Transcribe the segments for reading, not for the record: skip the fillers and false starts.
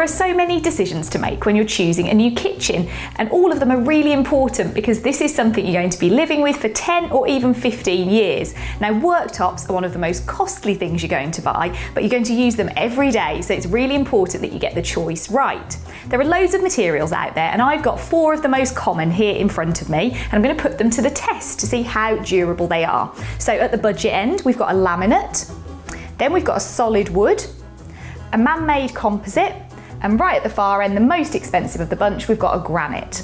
are so many decisions to make when you're choosing a new kitchen, and all of them are really important because this is something you're going to be living with for 10 or even 15 years. Now, worktops are one of the most costly things you're going to buy, but you're going to use them every day, so it's really important that you get the choice right. There are loads of materials out there, and I've got 4 of the most common here in front of me, and I'm going to put them to the test to see how durable they are. So at the budget end, we've got a laminate, then we've got a solid wood, a man-made composite, and right at the far end, the most expensive of the bunch, we've got a granite.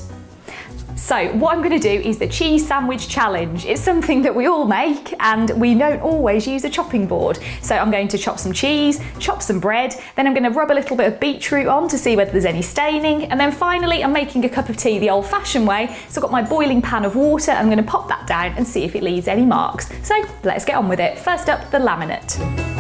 So what I'm going to do is the cheese sandwich challenge. It's something that we all make and we don't always use a chopping board. So I'm going to chop some cheese, chop some bread, then I'm going to rub a little bit of beetroot on to see whether there's any staining, and then finally I'm making a cup of tea the old-fashioned way. So I've got my boiling pan of water, I'm going to pop that down and see if it leaves any marks. So let's get on with it. First up, the laminate.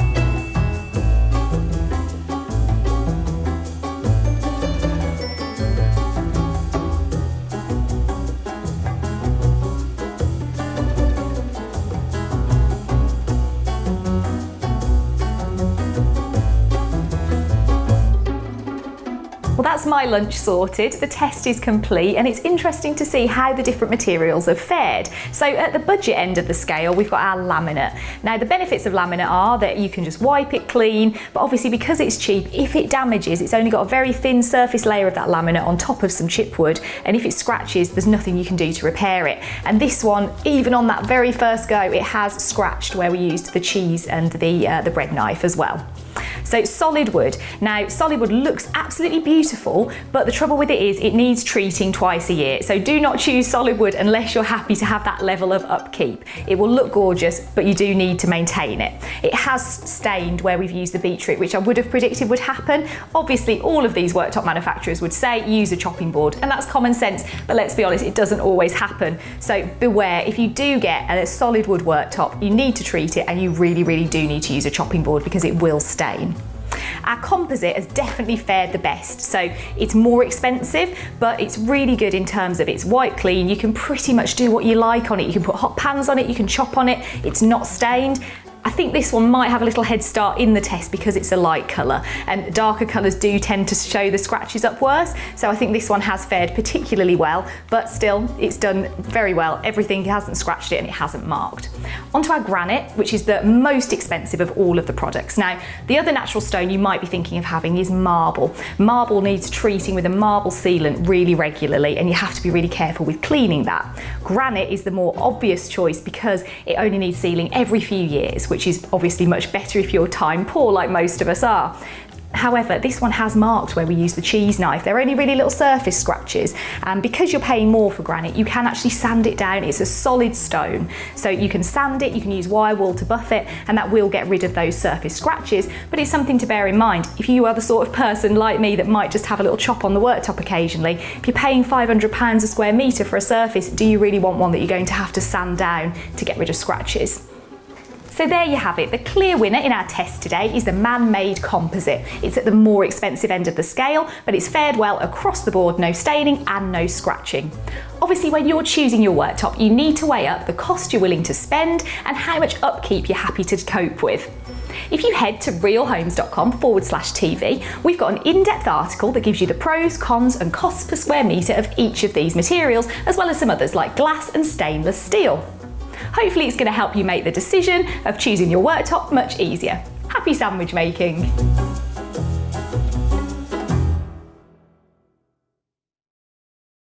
Well, that's my lunch sorted, the test is complete, and it's interesting to see how the different materials have fared. So at the budget end of the scale, we've got our laminate. Now, the benefits of laminate are that you can just wipe it clean, but obviously because it's cheap, if it damages, it's only got a very thin surface layer of that laminate on top of some chipwood, and if it scratches, there's nothing you can do to repair it. And this one, even on that very first go, it has scratched where we used the cheese and the bread knife as well. So solid wood. Now, solid wood looks absolutely beautiful, but the trouble with it is it needs treating twice a year. So do not choose solid wood unless you're happy to have that level of upkeep. It will look gorgeous, but you do need to maintain it. It has stained where we've used the beetroot, which I would have predicted would happen. Obviously, all of these worktop manufacturers would say use a chopping board, and that's common sense, but let's be honest, it doesn't always happen. So beware, if you do get a solid wood worktop, you need to treat it, and you really, really do need to use a chopping board because it will stain. Our composite has definitely fared the best, so it's more expensive, but it's really good in terms of it's white clean. You can pretty much do what you like on it. You can put hot pans on it, you can chop on it, it's not stained. I think this one might have a little head start in the test because it's a light colour, and darker colours do tend to show the scratches up worse, so I think this one has fared particularly well, but still it's done very well. Everything hasn't scratched it and it hasn't marked. Onto our granite, which is the most expensive of all of the products. Now, the other natural stone you might be thinking of having is marble. Marble needs treating with a marble sealant really regularly, and you have to be really careful with cleaning that. Granite is the more obvious choice because it only needs sealing every few years, which is obviously much better if you're time poor like most of us are. However, this one has marked where we use the cheese knife. They're only really little surface scratches, and because you're paying more for granite, you can actually sand it down. It's a solid stone, so you can sand it, you can use wire wool to buff it, and that will get rid of those surface scratches, but it's something to bear in mind. If you are the sort of person like me that might just have a little chop on the worktop occasionally, if you're paying £500 a square metre for a surface, do you really want one that you're going to have to sand down to get rid of scratches? So there you have it. The clear winner in our test today is the man-made composite. It's at the more expensive end of the scale, but it's fared well across the board, no staining and no scratching. Obviously, when you're choosing your worktop, you need to weigh up the cost you're willing to spend and how much upkeep you're happy to cope with. If you head to realhomes.com/TV, we've got an in-depth article that gives you the pros, cons and costs per square metre of each of these materials, as well as some others like glass and stainless steel. Hopefully it's going to help you make the decision of choosing your worktop much easier. Happy sandwich making!